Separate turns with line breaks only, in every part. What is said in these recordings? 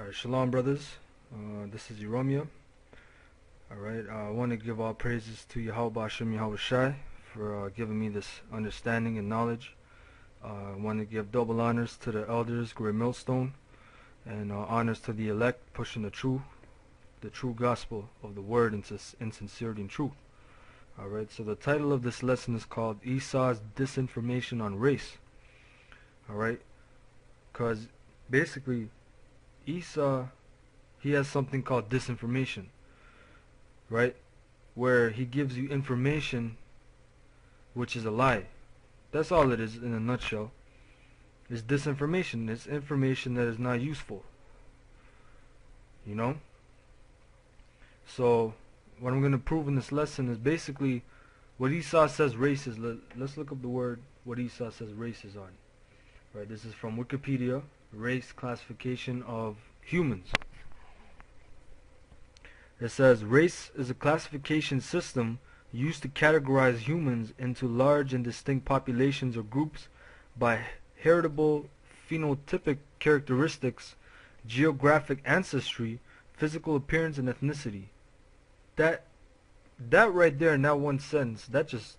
Alright, Shalom brothers. This is Yeromia. Alright, I want to give all praises to Yahweh Hashem Yahweh Shai for giving me this understanding and knowledge. I want to give double honors to the elders, Great Millstone, and honors to the elect pushing the true gospel of the word in sincerity and truth. Alright, so the title of this lesson is called Esau's Disinformation on Race. Alright, because basically Esau, he has something called disinformation, right? Where he gives you information which is a lie. That's all it is in a nutshell. It's disinformation. It's information that is not useful. You know? So, what I'm going to prove in this lesson is basically what Esau says race is. Let's look up the word, what Esau says race is on. Right, this is from Wikipedia. Race classification of humans. It says race is a classification system used to categorize humans into large and distinct populations or groups by heritable phenotypic characteristics, geographic ancestry, physical appearance, and ethnicity. That right there in that one sentence, that just,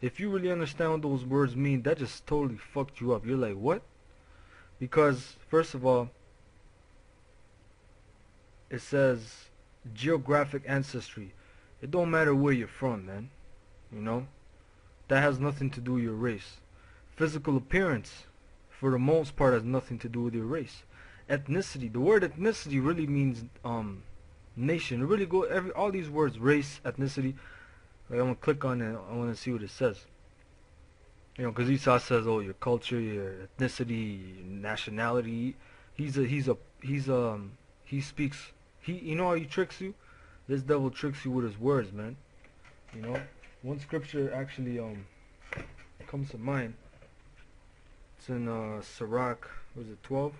if you really understand what those words mean, that just totally fucked you up. You're like, what? Because, first of all, it says geographic ancestry. It don't matter where you're from, man. You know? That has nothing to do with your race. Physical appearance, for the most part, has nothing to do with your race. Ethnicity. The word ethnicity really means nation. It really all these words, race, ethnicity. Like, I'm gonna click on it. I want to see what it says. You know, because Esau says, oh, your culture, your ethnicity, your nationality. He speaks. You know how he tricks you? This devil tricks you with his words, man. You know, one scripture actually comes to mind. It's in Sirach. Was it 12?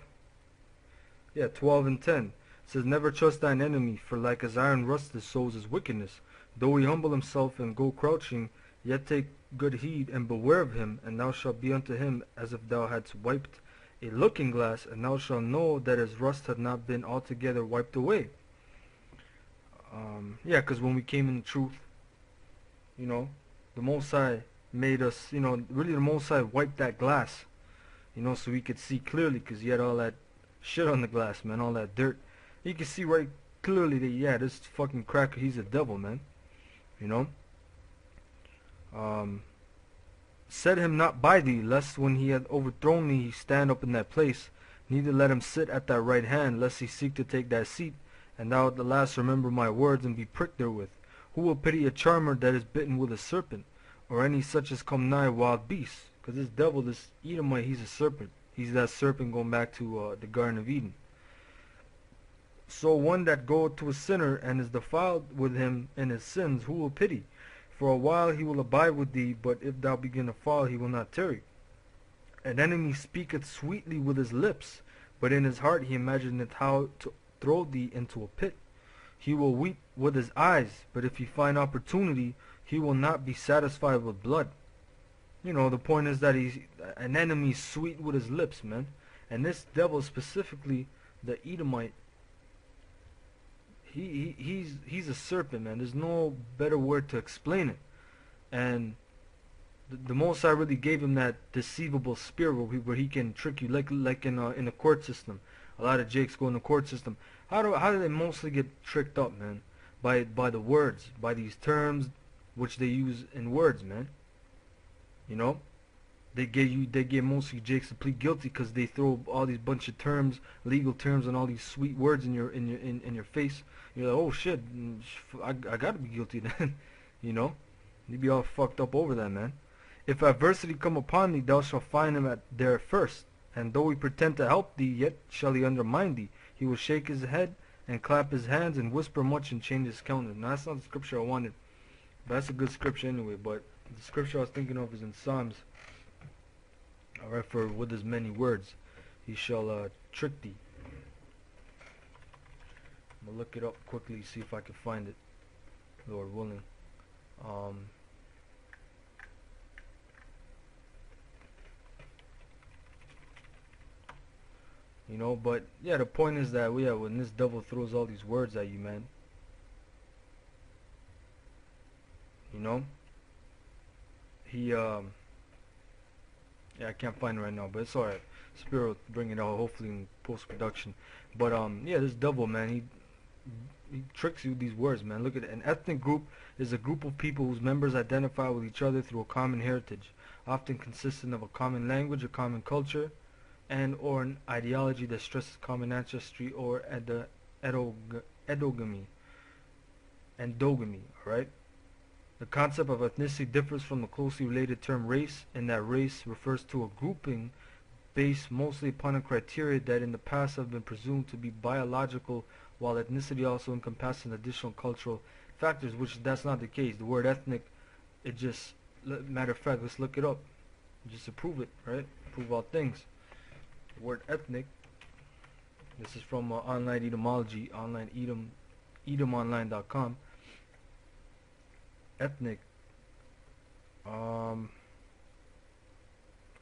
Yeah, 12 and 10. It says, never trust thine enemy, for like as iron rusted, so is his wickedness. Though he humble himself and go crouching, yet take good heed and beware of him, and thou shalt be unto him as if thou hadst wiped a looking glass, and thou shalt know that his rust had not been altogether wiped away. Yeah, because when we came in the truth, you know, the Most High made us, you know, really the Most High wiped that glass, you know, so we could see clearly, because he had all that shit on the glass, man, all that dirt. You could see right clearly that, yeah, this fucking cracker, he's a devil, man, you know. Set him not by thee, lest when he hath overthrown thee he stand up in that place. Neither let him sit at thy right hand, lest he seek to take thy seat, and thou at the last remember my words and be pricked therewith. Who will pity a charmer that is bitten with a serpent, or any such as come nigh wild beasts? Because this devil, this Edomite, he's a serpent. He's that serpent going back to the Garden of Eden. So one that goeth to a sinner and is defiled with him in his sins, who will pity? For a while he will abide with thee, but if thou begin to fall, he will not tarry. An enemy speaketh sweetly with his lips, but in his heart he imagineth how to throw thee into a pit. He will weep with his eyes, but if he find opportunity, he will not be satisfied with blood. You know, the point is that an enemy sweet with his lips, man. And this devil, specifically the Edomite, he's a serpent, man. There's no better word to explain it. And the Most High really gave him that deceivable spirit where he can trick you, like in the court system. A lot of jakes go in the court system. How do they mostly get tricked up, man? By the words, by these terms which they use in words, man. You know, they get mostly jakes to plead guilty because they throw all these bunch of terms, legal terms, and all these sweet words in your face. You're like, oh shit, I gotta be guilty then. You know, you be all fucked up over that, man. If adversity come upon thee, thou shalt find him there first. And though he pretend to help thee, yet shall he undermine thee. He will shake his head and clap his hands and whisper much and change his countenance. Now that's not the scripture I wanted, but that's a good scripture anyway. But the scripture I was thinking of is in Psalms. Alright, for with his many words he shall trick thee. I'm gonna look it up quickly, see if I can find it, Lord willing. You know, but yeah, the point is that yeah, when this devil throws all these words at you, man, you know, he yeah, I can't find it right now, but it's alright. Spirit will bring it out hopefully in post production. But yeah, this devil, man, he tricks you with these words, man. Look at it. An ethnic group is a group of people whose members identify with each other through a common heritage, often consistent of a common language, a common culture, and or an ideology that stresses common ancestry or edogamy, endogamy, alright? The concept of ethnicity differs from the closely related term race in that race refers to a grouping based mostly upon a criteria that in the past have been presumed to be biological, while ethnicity also encompasses additional cultural factors, which that's not the case. The word ethnic, it just, matter of fact, let's look it up, just to prove it, right? Prove all things. The word ethnic, this is from online etymology, edomonline.com. Ethnic,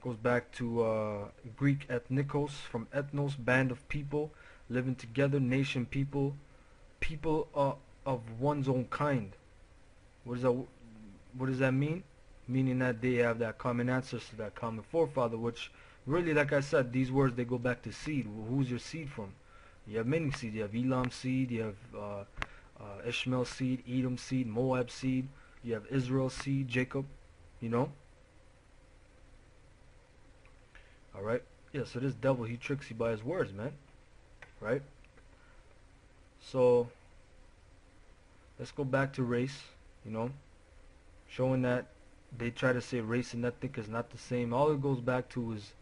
goes back to Greek ethnikos, from ethnos, band of people, living together, nation, people, people of one's own kind. What does that mean? Meaning that they have that common ancestor, that common forefather, which really, like I said, these words, they go back to seed. Who's your seed from? You have many seeds. You have Elam seed, you have Ishmael seed, Edom seed, Moab seed, you have Israel seed, Jacob, you know? Alright? Yeah, so this devil, he tricks you by his words, man. Right? So, let's go back to race, you know? Showing that they try to say race and ethnic is not the same. All it goes back to is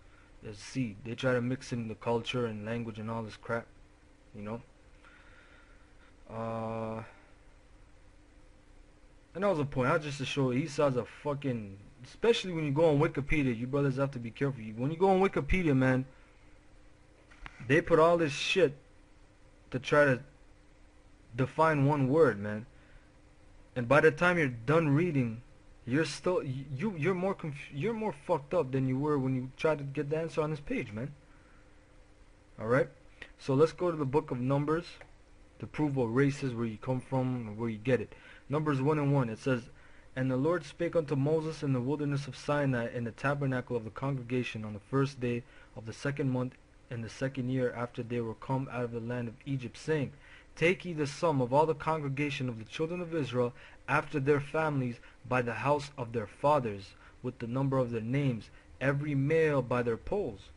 seed. They try to mix in the culture and language and all this crap, you know? And that was a point. I just to show Esau's a fucking, especially when you go on Wikipedia, you brothers have to be careful. When you go on Wikipedia, man, they put all this shit to try to define one word, man. And by the time you're done reading, you're still you're more fucked up than you were when you tried to get the answer on this page, man. All right. So let's go to the book of Numbers to prove what race is, where you come from, and where you get it. Numbers 1:1. It says, "And the Lord spake unto Moses in the wilderness of Sinai in the tabernacle of the congregation on the first day of the second month in the second year after they were come out of the land of Egypt, saying, Take ye the sum of all the congregation of the children of Israel after their families by the house of their fathers, with the number of their names, every male by their polls."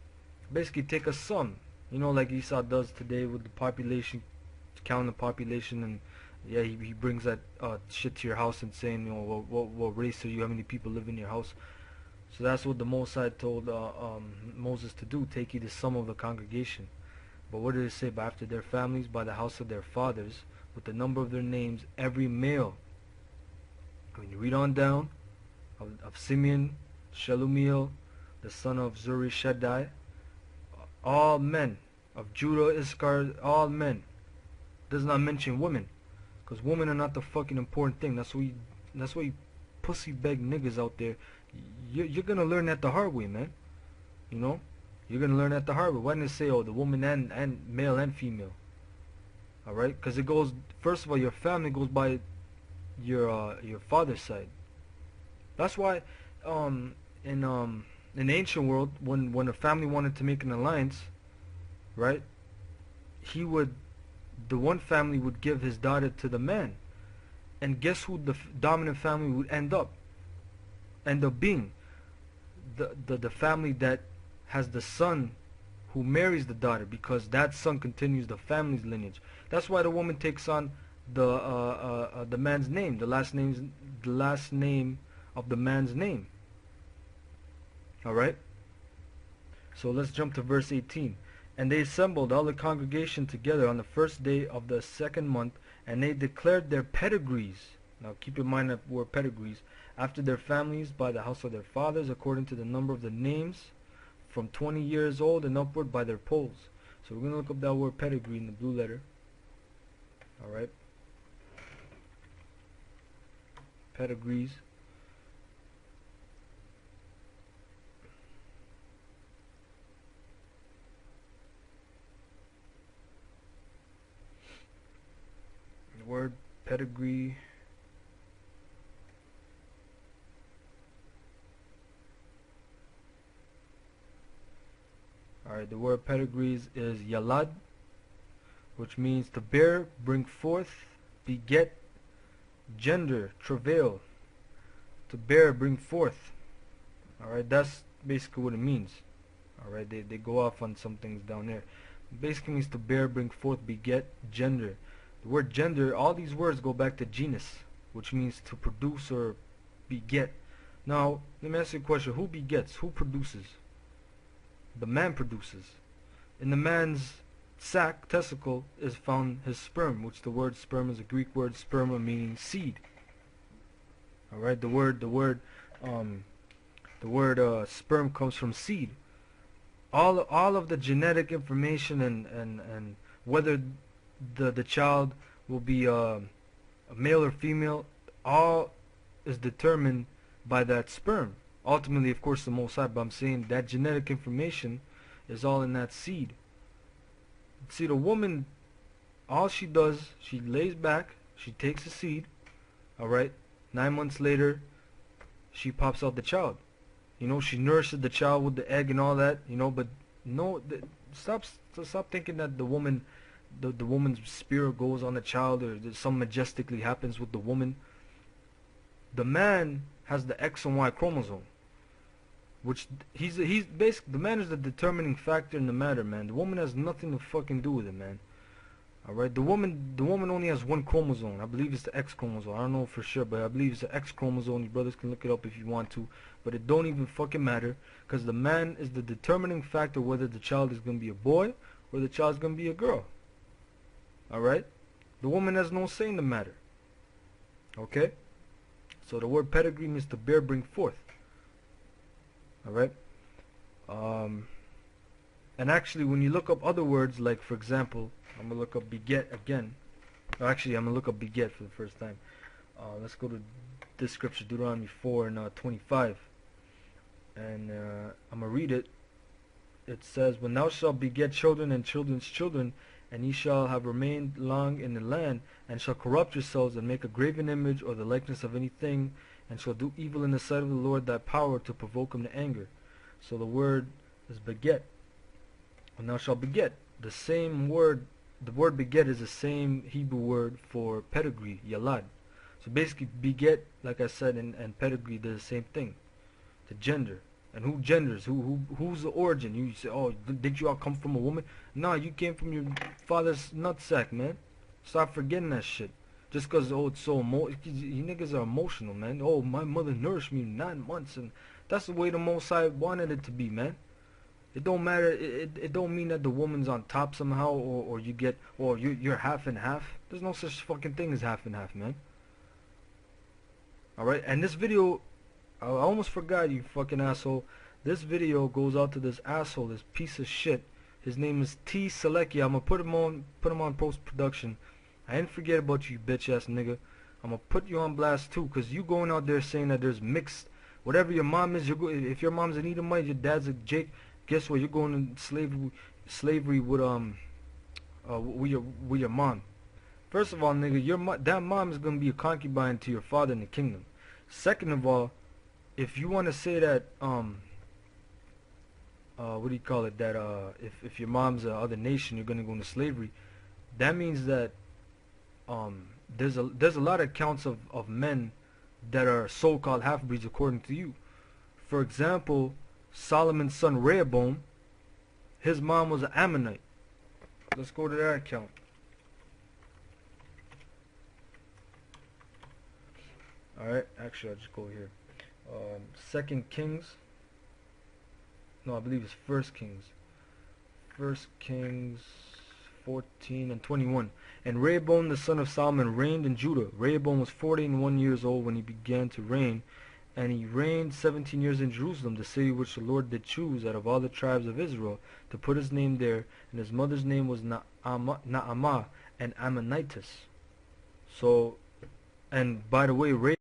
Basically, take a sum, you know, like Esau does today with the population, counting the population, and yeah, he brings that shit to your house and saying, you know, what race are you? How many people live in your house? So that's what the Mosai told Moses to do. Take ye the sum of the congregation. But what did it say? By after their families, by the house of their fathers, with the number of their names, every male. When you read on down, of Simeon, Shelumiel, the son of Zurishaddai, all men. Of Judah, Issachar, all men. Does not mention women, because women are not the fucking important thing. That's why you pussy beg niggas out there. You're gonna learn that the hard way, man. You know, you're gonna learn that the hard way. Why didn't it say, oh, the woman and male and female? All right, because it goes. First of all, your family goes by your father's side. That's why in the ancient world, when a family wanted to make an alliance, right, the one family would give his daughter to the man, and guess who the dominant family would end up being? The family that has the son who marries the daughter, because that son continues the family's lineage. That's why the woman takes on the man's name, the last name of the man's name. All right. So let's jump to verse 18. And they assembled all the congregation together on the first day of the second month, and they declared their pedigrees. Now keep in mind that word pedigrees. After their families, by the house of their fathers, according to the number of the names, from 20 years old and upward, by their polls. So we're going to look up that word pedigree in the blue letter. Alright. Pedigrees. word pedigree. Alright, the word pedigrees is yalad, which means to bear, bring forth, beget, gender, travail. To bear, bring forth. Alright, that's basically what it means. Alright, they go off on some things down there. It basically means to bear, bring forth, beget, gender. The word gender, all these words go back to genus, which means to produce or beget. Now, let me ask you a question. Who begets? Who produces? The man produces. In the man's sac, testicle, is found his sperm, which the word sperm is a Greek word, sperma, meaning seed. Alright, the word sperm comes from seed. All of the genetic information and whether the child will be a male or female, all is determined by that sperm. Ultimately, of course, the Most High, but I'm saying that genetic information is all in that seed. See, the woman, all she does, she lays back, she takes the seed, alright, 9 months later, she pops out the child. You know, she nourishes the child with the egg and all that, you know, but no, stop thinking that the woman's spirit goes on the child or that something majestically happens with the woman. The man has the X and Y chromosome, which he's basically, the man is the determining factor in the matter, man. The woman has nothing to fucking do with it, man. Alright, the woman only has one chromosome. I believe it's the X chromosome. I don't know for sure, but I believe it's the X chromosome. You brothers can look it up if you want to, but it don't even fucking matter, because the man is the determining factor whether the child is going to be a boy or the child is going to be a girl. Alright, the woman has no say in the matter. Okay, so the word pedigree means to bear, bring forth. Alright, and actually when you look up other words, like for example, I'm going to look up beget again. Actually, I'm going to look up beget for the first time. Let's go to this scripture, Deuteronomy 4 and 25. And I'm going to read it. It says, when thou shalt beget children and children's children, and ye shall have remained long in the land, and shall corrupt yourselves, and make a graven image, or the likeness of anything, and shall do evil in the sight of the Lord thy power, to provoke him to anger. So the word is beget. When thou shalt beget, the same word, the word beget is the same Hebrew word for pedigree, yalad. So basically beget, like I said, and pedigree, they're the same thing. The gender. And who genders? Who's the origin? You say, oh, did you all come from a woman? No, you came from your father's nutsack, man. Stop forgetting that shit. Just because, oh, it's so you niggas are emotional, man. Oh, my mother nourished me 9 months, and that's the way the Most High wanted it to be, man. It don't matter. It don't mean that the woman's on top somehow, or you get, or you're half and half. There's no such fucking thing as half and half, man. Alright, and this video, I almost forgot, you fucking asshole. This video goes out to this asshole, this piece of shit. His name is T Selekia. I'm gonna put him on post-production. I didn't forget about you, bitch ass nigga. I'm gonna put you on blast too, cause you going out there saying that there's mixed, whatever your mom is, if your mom's an Edomite, your dad's a Jake, guess what? You're going into slavery with your mom. First of all, nigga, that mom is gonna be a concubine to your father in the kingdom. Second of all, if you want to say that what do you call it? That if your mom's a other nation, you're gonna go into slavery. That means that there's a lot of accounts of men that are so-called half-breeds according to you. For example, Solomon's son Rehoboam, his mom was an Ammonite. Let's go to that account. Alright, actually I'll just go here. 2 Kings. No, I believe it's 1 Kings. 1 Kings 14 and 21. And Rehoboam the son of Solomon reigned in Judah. Rehoboam was 41 years old when he began to reign, and he reigned 17 years in Jerusalem, the city which the Lord did choose out of all the tribes of Israel, to put his name there. And his mother's name was Naamah, and Ammonitis. So, and by the way,